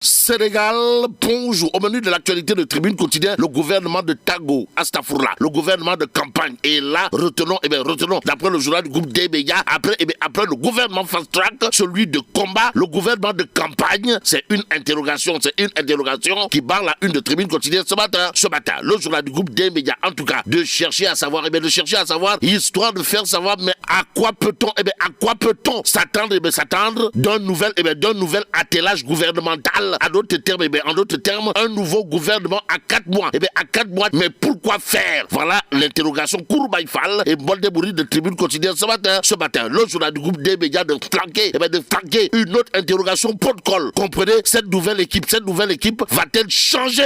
Sénégal, bonjour. Au menu de l'actualité de Tribune Quotidien, le gouvernement de Tago, Astafourla, le gouvernement de campagne. Et là, retenons, d'après le journal du groupe D-Média, après le gouvernement Fast Track, celui de combat, le gouvernement de campagne, c'est une interrogation qui barre la une de Tribune Quotidien ce matin. Le journal du groupe D-Média, en tout cas, de chercher à savoir, histoire de faire savoir, mais à quoi peut-on s'attendre d'un nouvel attelage gouvernemental. En d'autres termes, un nouveau gouvernement à 4 mois. À 4 mois, mais pourquoi faire? Voilà l'interrogation Kourbaïfal et Boldebouri de Tribune Quotidien ce matin. Le journal du groupe des médias de flanquer une autre interrogation protocole. Comprenez, cette nouvelle équipe va-t-elle changer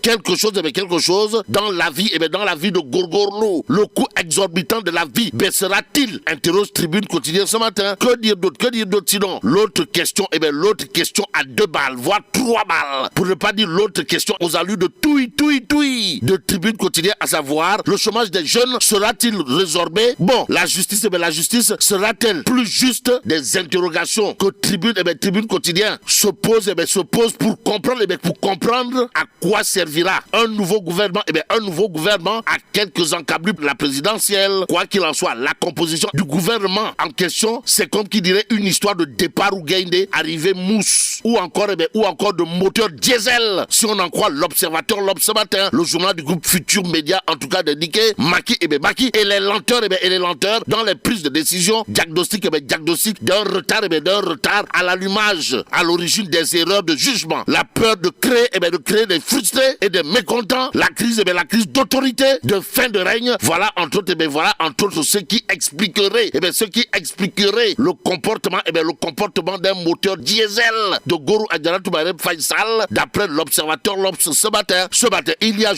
quelque chose dans la vie de Gorgorlo? Le coût exorbitant de la vie baissera-t-il? Interroge Tribune Quotidien ce matin. Que dire d'autre sinon? L'autre question à 2 balles, voire 3 balles, pour ne pas dire l'autre question aux allures de touille de Tribune Quotidien, à savoir, le chômage des jeunes sera-t-il résorbé? Bon, la justice sera-t-elle plus juste? Des interrogations que Tribune Quotidien se pose pour comprendre à quoi servira un nouveau gouvernement à quelques encablures de la présidentielle. Quoi qu'il en soit, la composition du gouvernement en question, c'est comme qui dirait une histoire de départ ou gainde, arrivée mousse, ou encore de moteur diesel, si on en croit l'Observateur, le journal du groupe Futur Média, en tout cas d'indiquer Macky et les lenteurs dans les prises de décision, diagnostic d'un retard à l'allumage, à l'origine des erreurs de jugement, la peur de créer des frustrés et des mécontents, la crise d'autorité, de fin de règne, voilà entre autres ce qui expliquerait le comportement d'un moteur diesel de Gorou Adjara Toumareb Faisal, d'après l'Observateur ce matin. Il y a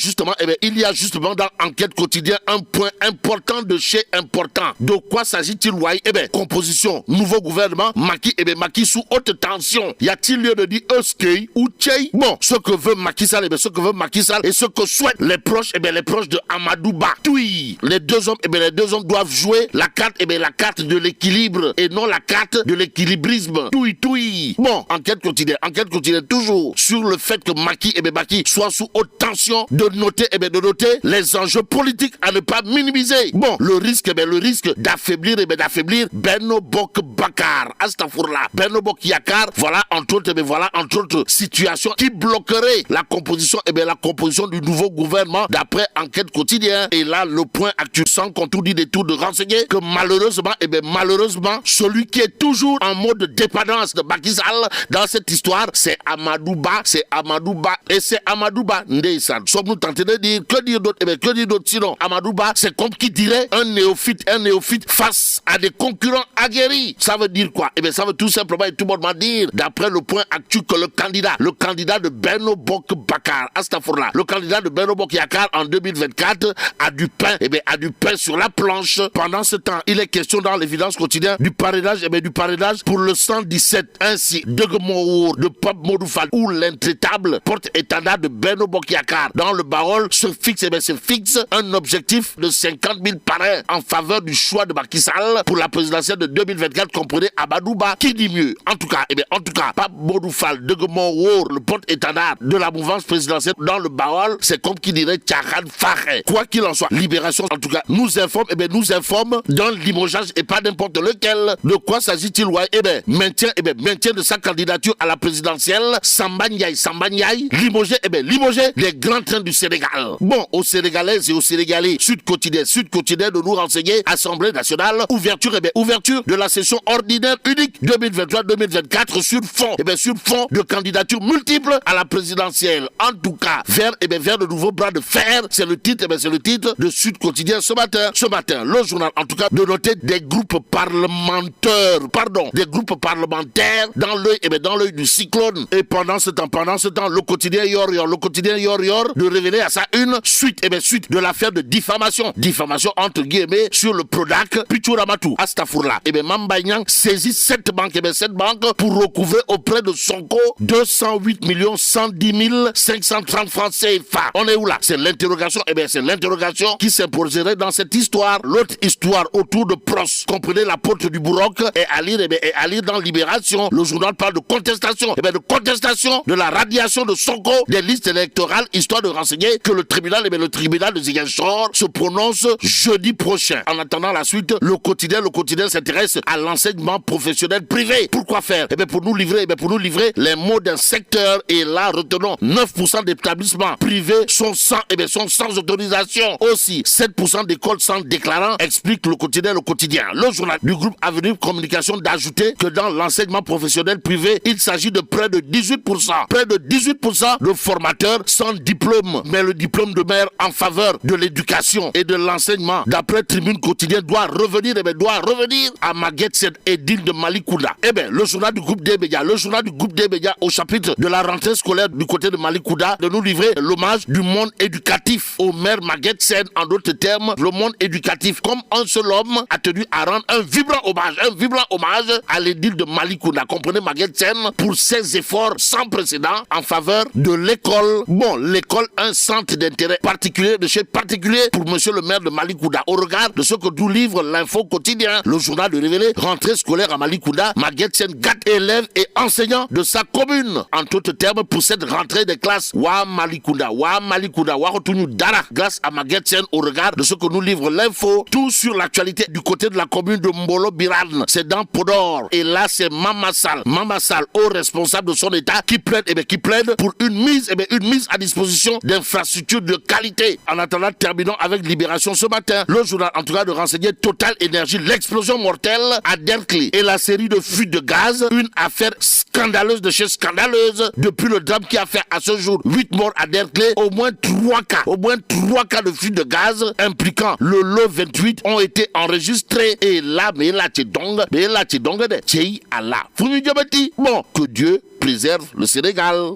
justement dans Enquête Quotidien un point important de chez important. De quoi s'agit-il, Wai? Composition, nouveau gouvernement, Macky sous haute tension. Y a-t-il lieu de dire Euskei ou Tchei? Bon, ce que veut Macky Sall, et ce que souhaitent les proches de Amadou Ba. Oui, les deux hommes doivent jouer la carte de l'équilibre et non la carte de l'équilibrisme. Oui. Bon, Enquête Quotidien toujours sur le fait que Macky soit sous haute tension, de noter les enjeux politiques à ne pas minimiser. Bon, le risque d'affaiblir Benno Bokk Bakar, Astafourla, Benno Bokk Yakaar, voilà entre autres situations qui bloqueraient la composition du nouveau gouvernement d'après Enquête Quotidien. Et là, le point actuel, sans contour du détour, de renseigner que malheureusement, celui qui est toujours en mode de dépendance de Macky Sall dans cette histoire, c'est Amadou Ba. Et c'est Amadou Ba Ndeysaan. Sommes-nous tentés de dire, que dire d'autre sinon? Amadou Ba, c'est comme qui dirait un néophyte face à des concurrents aguerris. Ça veut dire quoi? Ça veut tout simplement et tout bonnement dire, d'après le point actuel, que le candidat de Benno Bokk Bakar, Astafourla, le candidat de Benno Bokk Yakaar en 2024 a du pain sur la planche. Pendant ce temps, il est question dans l'évidence quotidienne du parrainage pour le 117. Ainsi, Degemour de Pape Modou Fall ou l'intraitable porte-étendard de Benno Bokk Yakaar dans le Baol se fixe un objectif de 50 000 parrains en faveur du choix de Macky Sall pour la présidentielle de 2024, comprenez Amadou Ba. Qui dit mieux? En tout cas, Pape Modou Fall, Degemour, le porte-étendard de la mouvance présidentielle dans le Baol, c'est comme qui dirait Tcharan Fahe. Quoi qu'il en soit, Libération, en tout cas, nous informe d'un limogeage et pas n'importe lequel. De quoi s'agit-il? Maintien de sa candidature à la présidentielle, Samba Ndiaye, limogé les grands trains du Sénégal. Bon, aux Sénégalaises et aux Sénégalais, Sud Quotidien de nous renseigner, Assemblée nationale, ouverture de la session ordinaire unique 2023-2024 sur fond de candidatures multiples à la présidentielle. En tout cas, vers de nouveaux bras de fer, c'est le titre de Sud Quotidien ce matin. Le journal, en tout cas, de noter des groupes parlementaires dans l'œil du cyclone. Et pendant ce temps, le quotidien Yor de révéler à sa une suite de l'affaire de diffamation entre guillemets sur le Prodac, Pichou-Ramatou, Astafourla. Mamba Nyang saisit 7 banques pour recouvrer auprès de Sonko 208 110 530 francs CFA. On est où là? C'est l'interrogation qui s'imposerait dans cette histoire. L'autre histoire autour de Pros, comprenez l'apôtre du Bourroc, et à lire dans Libération. Le journal parle de contestation de contestation de la radiation de Sonko des listes électorales, histoire de renseigner que le tribunal de Ziguinchor se prononce jeudi prochain. En attendant la suite, le quotidien s'intéresse à l'enseignement professionnel privé. Pourquoi faire? Pour nous livrer les mots d'un secteur, et là, retenons 9% d'établissements privés sont sans autorisation. Aussi, 7% d'écoles sans déclarant, explique le quotidien. Le journal du groupe Avenir Communication d'ajouter que dans l'enseignement professionnel privé, il s'agit de près de 18%. Près de 18% de formateurs sans diplôme. Mais le diplôme de maire en faveur de l'éducation et de l'enseignement, d'après Tribune Quotidien, doit revenir à Maguette Sène et Dine de Malikounda. Le journal du groupe des médias, au chapitre de la rentrée scolaire du côté de Malikounda, de nous livrer l'hommage du monde éducatif au maire Maguette Sène. En d'autres termes, le monde éducatif, comme un seul homme, a tenu à rendre un vibrant hommage à l'édile de Malikounda. Comprenez Maguette Sène pour ses efforts sans précédent en faveur de l'école. L'école, un centre d'intérêt particulier pour monsieur le maire de Malikounda. Au regard de ce que nous livre l'info quotidien, le journal de révéler rentrée scolaire à Malikounda, Maguette Sène gâte élèves et enseignants de sa commune. En d'autres termes, pour cette rentrée des classes, wa Malikounda, Rotunu Dara, grâce à Maguette Sène, au regard de ce que nous livre l'info, tout sur l'actualité du côté de la commune de Mbolo Biran. C'est dans Podor. Et là, c'est Mama Sall, haut responsable de son état, qui plaide pour une mise à disposition d'infrastructures de qualité. En attendant, terminons avec Libération ce matin. Le journal, en tout cas, de renseigner Total Énergie, l'explosion mortelle à Derkley et la série de fuites de gaz, une affaire scandaleuse de chez scandaleuse. Depuis le drame qui a fait à ce jour 8 morts à Derkley, au moins 3 cas de fuite de gaz impliquant le lot 28 ont été enregistrés. Et là, bon, que Dieu préserve le Sénégal.